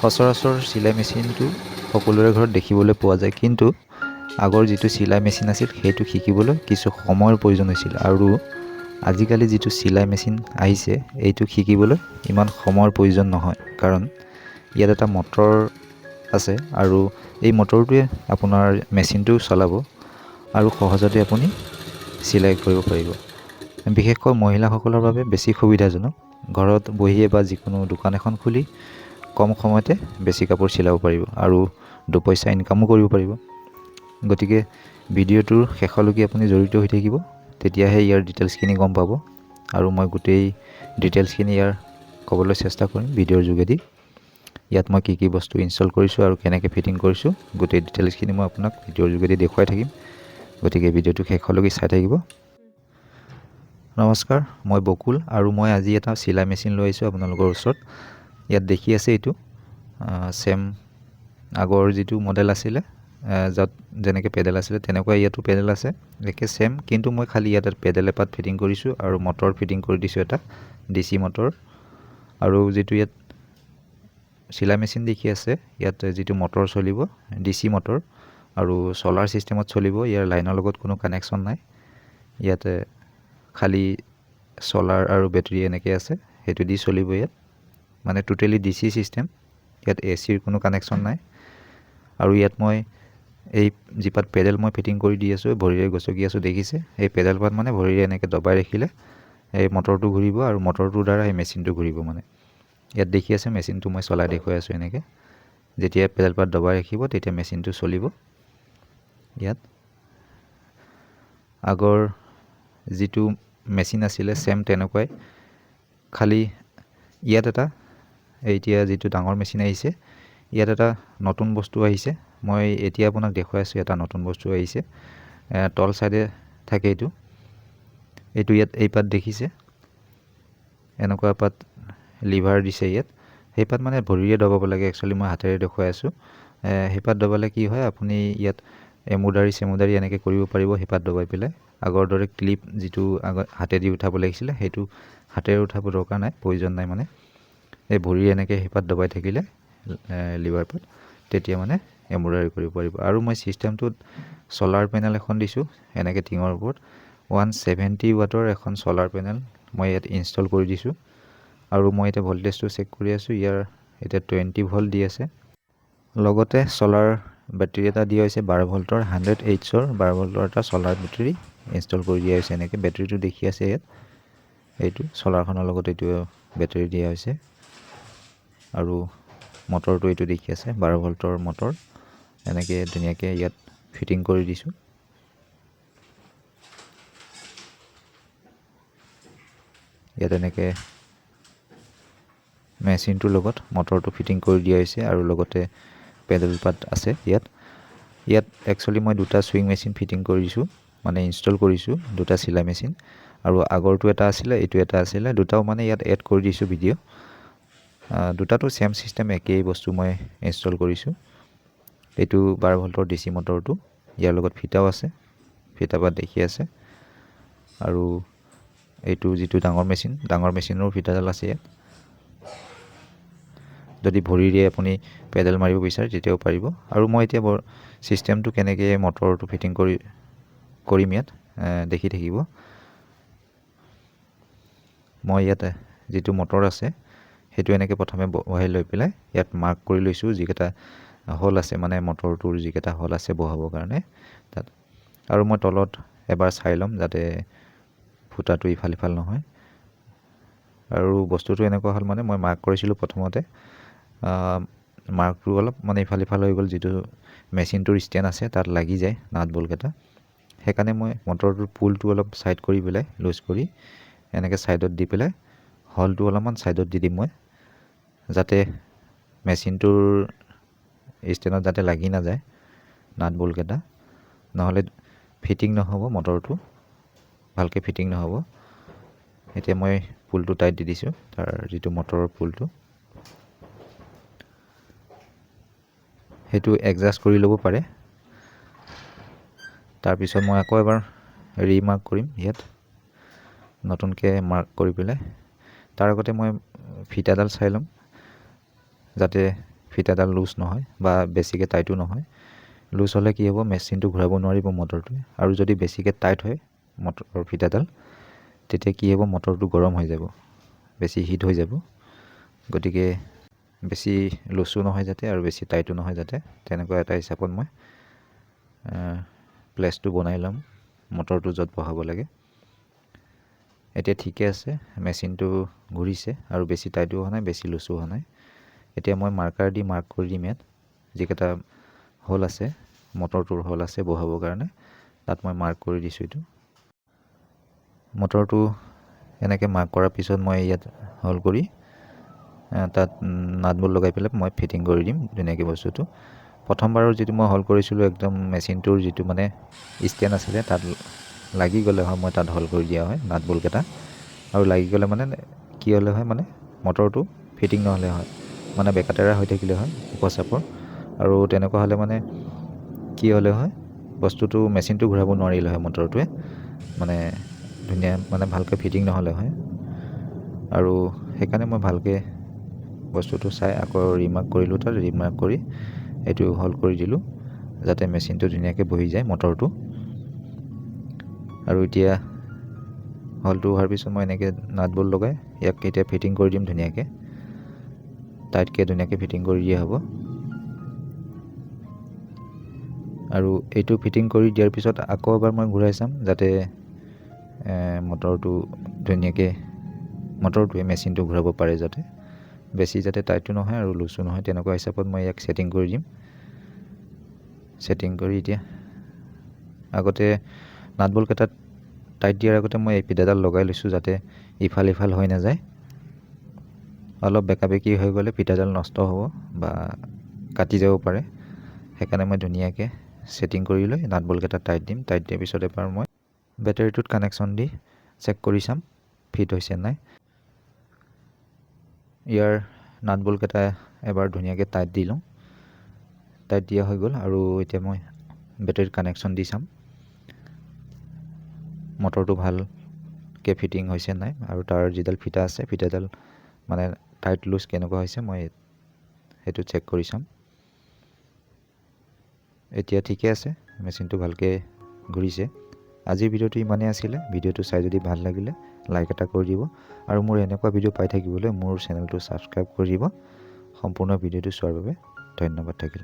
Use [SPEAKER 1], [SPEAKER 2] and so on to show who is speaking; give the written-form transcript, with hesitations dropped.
[SPEAKER 1] সচৰাচৰ চিলাই মেচিনটো সকলোৰে ঘৰত দেখিবলৈ পোৱা যায়, কিন্তু আগৰ যিটো চিলাই মেচিন আছিল সেইটো শিকিবলৈ কিছু সময়ৰ প্ৰয়োজন হৈছিল। আৰু আজিকালি যিটো চিলাই মেচিন আহিছে এইটো শিকিবলৈ ইমান সময়ৰ প্ৰয়োজন নহয়, কাৰণ ইয়াত এটা মটৰ আছে আৰু এই মটৰটোৱে আপোনাৰ মেচিনটো চলাব আৰু সহজতে আপুনি চিলাই কৰিব পাৰিব। বিশেষকৈ মহিলাসকলৰ বাবে বেছি সুবিধাজনক। ঘৰত বহিয়ে বা যিকোনো দোকান এখন খুলি কম সময়তে বেছি কাপোৰ চিলাব পাৰিব আৰু দুপইচা ইনকামো কৰিব পাৰিব। গতিকে ভিডিঅ'টোৰ শেষলৈকে আপুনি জড়িত হৈ থাকিব, তেতিয়াহে ইয়াৰ ডিটেইলছখিনি গম পাব। আৰু মই গোটেই ডিটেইলছখিনি ইয়াৰ ক'বলৈ চেষ্টা কৰিম ভিডিঅ'ৰ যোগেদি। ইয়াত মই কি বস্তু ইনষ্টল কৰিছোঁ আৰু কেনেকৈ ফিটিং কৰিছোঁ গোটেই ডিটেইলছখিনি মই আপোনাক ভিডিঅ'ৰ যোগেদি দেখুৱাই থাকিম। গতিকে ভিডিঅ'টো শেষলৈকে চাই থাকিব। নমস্কাৰ, মই বকুল আৰু মই আজি এটা চিলাই মেচিন লৈ আহিছোঁ আপোনালোকৰ ওচৰত। ইয়াত দেখি আছে এইটো ছেম আগৰ যিটো মডেল আছিলে, য'ত যেনেকৈ পেডেল আছিলে তেনেকুৱা ইয়াতো পেডেল আছে, একে ছেম। কিন্তু মই খালি ইয়াত পেডেল এপাত ফিটিং কৰিছোঁ আৰু মটৰ ফিটিং কৰি দিছোঁ এটা DC মটৰ। আৰু যিটো ইয়াত চিলাই মেচিন দেখি আছে ইয়াত যিটো মটৰ চলিব DC মটৰ আৰু চলাৰ ছিষ্টেমত চলিব। ইয়াৰ লাইনৰ লগত কোনো কানেকশ্যন নাই। ইয়াতে খালি চলাৰ আৰু বেটেৰী এনেকৈ আছে, সেইটো দি চলিব ইয়াত। মানে টোটেলি DC ছিষ্টেম, ইয়াত AC-ৰ কোনো কানেকশ্যন নাই। আৰু ইয়াত মই এই যিপাত পেডেল মই ফিটিং কৰি দি আছোঁ, ভৰিৰে গচকি আছোঁ দেখিছে। এই পেডেল পাত মানে ভৰিৰে এনেকৈ দবাই ৰাখিলে এই মটৰটো ঘূৰিব আৰু মটৰটোৰ দ্বাৰা এই মেচিনটো ঘূৰিব। মানে ইয়াত দেখি আছে মেচিনটো মই চলাই দেখুৱাই আছোঁ এনেকৈ। যেতিয়া পেডেল পাত দবাই ৰাখিব তেতিয়া মেচিনটো চলিব। ইয়াত আগৰ যিটো মেচিন আছিলে ছেম তেনেকুৱাই, খালি ইয়াত এটা এতিয়া যিটো ডাঙৰ মেচিন আহিছে ইয়াত এটা নতুন বস্তু আহিছে। মই এতিয়া আপোনাক দেখুৱাই আছোঁ এটা নতুন বস্তু আহিছে। তল চাইডে থাকে এইটো ইয়াত এই পাত দেখিছে, এনেকুৱা পাত লিভাৰ দিছে ইয়াত। সেই পাত মানে ভৰিৰে দবাব লাগে, একচুৱেলি মই হাতেৰে দেখুৱাই আছোঁ। সেই পাত দবালে কি হয়, আপুনি ইয়াত এমুদাৰি এনেকৈ কৰিব পাৰিব সেই পাত দবাই পেলাই। আগৰ দৰে ক্লিপ যিটো আগত হাতেদি উঠাব লাগিছিলে সেইটো হাতেৰে উঠাব দৰকাৰ নাই, প্ৰয়োজন নাই। মানে এই ভৰি এনেকৈ সেই পাত দবাই থাকিলে লিভাৰ পাত, তেতিয়া মানে এমব্ৰইডাৰী কৰিব পাৰিব। আৰু মই ছিষ্টেমটোত চলাৰ পেনেল এখন দিছোঁ এনেকৈ টিঙৰ ওপৰত। 170 ৱাটৰ এখন চলাৰ পেনেল মই ইয়াত ইনষ্টল কৰি দিছোঁ। আৰু মই এতিয়া ভল্টেজটো চেক কৰি আছোঁ, ইয়াৰ এতিয়া 20 ভল্ট দি আছে। লগতে চলাৰ বেটেৰী এটা দিয়া হৈছে 12 ভল্টৰ 100 Hৰ 12 ভল্টৰ এটা চলাৰ বেটেৰী ইনষ্টল কৰি দিয়া হৈছে। এনেকৈ বেটেৰীটো দেখি আছে ইয়াত, এইটো চলাৰখনৰ লগত এইটো বেটেৰী দিয়া হৈছে। আৰু মটৰটো এইটো দেখি আছে 12 ভল্টৰ মটৰ, এনেকৈ ধুনীয়াকৈ ইয়াত ফিটিং কৰি দিছোঁ। ইয়াত এনেকৈ মেচিনটোৰ লগত মটৰটো ফিটিং কৰি দিয়া হৈছে আৰু লগতে পেডেল পাত আছে ইয়াত। একচুৱেলি মই দুটা চুইং মেচিন ফিটিং কৰি দিছোঁ, মানে ইনষ্টল কৰিছোঁ দুটা চিলাই মেচিন। আৰু আগৰটো এটা আছিলে, এইটো এটা আছিলে, দুটাও মানে ইয়াত এড কৰি দিছোঁ ভিডিঅ'। দুটাটো ছেম ছিষ্টেম, একেই বস্তু মই ইনষ্টল কৰিছোঁ। এইটো 12 ভল্টৰ DC মটৰটো ইয়াৰ লগত ফিটাও আছে, ফিটা পাত দেখি আছে। আৰু এইটো যিটো ডাঙৰ মেচিনৰ ফিটাডাল আছে ইয়াত। যদি ভৰিৰে আপুনি পেডেল মাৰিব বিচাৰে তেতিয়াও পাৰিব। আৰু মই এতিয়া ছিষ্টেমটো কেনেকৈ মটৰটো ফিটিং কৰিম ইয়াত দেখি থাকিব। মই ইয়াত যিটো মটৰ আছে সেইটো এনেকৈ প্ৰথমে বহাই লৈ পেলাই ইয়াত মাৰ্ক কৰি লৈছোঁ যিকেইটা হ'ল আছে, মানে মটৰটোৰ যিকেইটা হ'ল আছে বহাবৰ কাৰণে তাত। আৰু মই তলত এবাৰ চাই ল'ম যাতে ফুটাটো ইফাল সিফাল নহয়। আৰু বস্তুটো এনেকুৱা হ'ল, মানে মই মাৰ্ক কৰিছিলোঁ প্ৰথমতে, মাৰ্কটো অলপ মানে ইফাল সিফাল হৈ গ'ল। যিটো মেচিনটোৰ ষ্টেণ্ড আছে তাত লাগি যায় নাট বল্টকেইটা, সেইকাৰণে মই মটৰটোৰ পুলটো অলপ ছাইড কৰি পেলাই লুজ কৰি এনেকৈ ছাইডত দি পেলাই হলটো অলপমান ছাইডত দি দিম মই, যাতে মেচিনটোৰ ষ্টেণ্ডত যাতে লাগি নাযায় নাট বল্টকেইটা, নহ'লে ফিটিং নহ'ব, মটৰটো ভালকৈ ফিটিং নহ'ব। এতিয়া মই পুলটো টাইট দি দিছোঁ, তাৰ যিটো মটৰৰ পুলটো সেইটো এডজাষ্ট কৰি ল'ব পাৰে। তাৰপিছত মই আকৌ এবাৰ ৰিমাৰ্ক কৰিম ইয়াত, নতুনকৈ মাৰ্ক কৰি পেলাই। তাৰ আগতে মই ফিটাডাল চাই ল'ম যাতে ফিটাডাল লুজ নহয় বা বেছিকৈ টাইটো নহয়। লুজ হ'লে কি হ'ব, মেচিনটো ঘূৰাব নোৱাৰিব মটৰটোৱে। আৰু যদি বেছিকৈ টাইট হয় মটৰৰ ফিটাডাল, তেতিয়া কি হ'ব, মটৰটো গৰম হৈ যাব, বেছি হিট হৈ যাব। গতিকে বেছি লুজো নহয় যাতে আৰু বেছি টাইটো নহয় যাতে, তেনেকুৱা এটা হিচাপত মই প্লেচটো বনাই ল'ম মটৰটো য'ত বহাব লাগে। এতিয়া ঠিকে আছে, মেচিনটো ঘূৰিছে আৰু বেছি টাইটো হোৱা নাই, বেছি লুজো হোৱা নাই। এতিয়া মই মাৰ্কাৰ দি মাৰ্ক কৰি দিম ইয়াত যিকেইটা হোল আছে, মটৰটোৰ হোল আছে বহাবৰ কাৰণে, তাত মই মাৰ্ক কৰি দিছোঁ এইটো। মটৰটো এনেকৈ মাৰ্ক কৰাৰ পিছত মই ইয়াত হোল কৰি তাত নাট বল্ট লগাই পেলাই মই ফিটিং কৰি দিম ধুনীয়াকৈ বস্তুটো। প্ৰথমবাৰৰ যিটো মই হোল কৰিছিলোঁ, একদম মেচিনটোৰ যিটো মানে ষ্টেণ্ড আছিলে তাত লাগি গ'লে হয় মই তাত হোল কৰি দিয়া হয় নাট বল্টকেইটা। আৰু লাগি গ'লে মানে কি হ'লে হয়, মানে মটৰটো ফিটিং নহ'লে হয়, মানে বেকাটেৰা হৈ থাকিলে হয় ওপৰ চাপৰ। আৰু তেনেকুৱা হ'লে মানে কি হ'লে হয়, বস্তুটো মেচিনটো ঘূৰাব নোৱাৰিলে হয় মটৰটোৱে, মানে ধুনীয়া মানে ভালকৈ ফিটিং নহ'লে হয়। আৰু সেইকাৰণে মই ভালকৈ বস্তুটো চাই আকৌ ৰিমাৰ্ক কৰিলোঁ, তাত ৰিমাৰ্ক কৰি এইটো হোল কৰি দিলোঁ যাতে মেচিনটো ধুনীয়াকৈ বহি যায় মটৰটো। আৰু এতিয়া হোলটো হোৱাৰ পিছত মই এনেকৈ নাট বল্ট লগাই ইয়াক এতিয়া ফিটিং কৰি দিম ধুনীয়াকৈ, টাইটকৈ ধুনীয়াকৈ ফিটিং কৰি দিয়া হ'ব। আৰু এইটো ফিটিং কৰি দিয়াৰ পিছত আকৌ এবাৰ মই ঘূৰাই চাম যাতে মটৰটোৱে মেচিনটো ঘূৰাব পাৰে, যাতে বেছি যাতে টাইটো নহয় আৰু লুজো নহয়, তেনেকুৱা হিচাপত মই ইয়াক ছেটিং কৰি দিম। ছেটিং কৰি এতিয়া আগতে নাট বল্টকেইটাত টাইট দিয়াৰ আগতে মই এই ফিটাডাল লগাই লৈছোঁ যাতে ইফাল সিফাল হৈ নাযায়। অলপ বেকা বেকি হৈ গ'লে ফিটাডাল নষ্ট হ'ব বা কাটি যাব পাৰে, সেইকাৰণে মই ধুনীয়াকৈ ছেটিং কৰি লৈ নাট বল্টকেইটা টাইট দিম। টাইট দিয়াৰ পিছত এবাৰ মই বেটাৰীটোত কানেকশ্যন দি চেক কৰি চাম ফিট হৈছে নাই। ইয়াৰ নাট বল্টকেইটা এবাৰ ধুনীয়াকৈ টাইট দি লওঁ, টাইট দিয়া হৈ গ'ল। আৰু এতিয়া মই বেটাৰীত কানেকশ্যন দি চাম মটৰটো ভালকৈ ফিটিং হৈছে নাই, আৰু তাৰ যিডাল ফিটা আছে ফিটাডাল মানে টাইট লুজ কেনেকুৱা হৈছে মই সেইটো চেক কৰি চাম। এতিয়া ঠিকে আছে, মেচিনটো ভালকৈ ঘূৰিছে। আজিৰ ভিডিঅ'টো ইমানেই আছিলে। ভিডিঅ'টো চাই যদি ভাল লাগিলে লাইক এটা কৰি দিব, আৰু মোৰ এনেকুৱা ভিডিঅ' পাই থাকিবলৈ মোৰ চেনেলটো ছাবস্ক্ৰাইব কৰি দিব। সম্পূৰ্ণ ভিডিঅ'টো চোৱাৰ বাবে ধন্যবাদ থাকিল।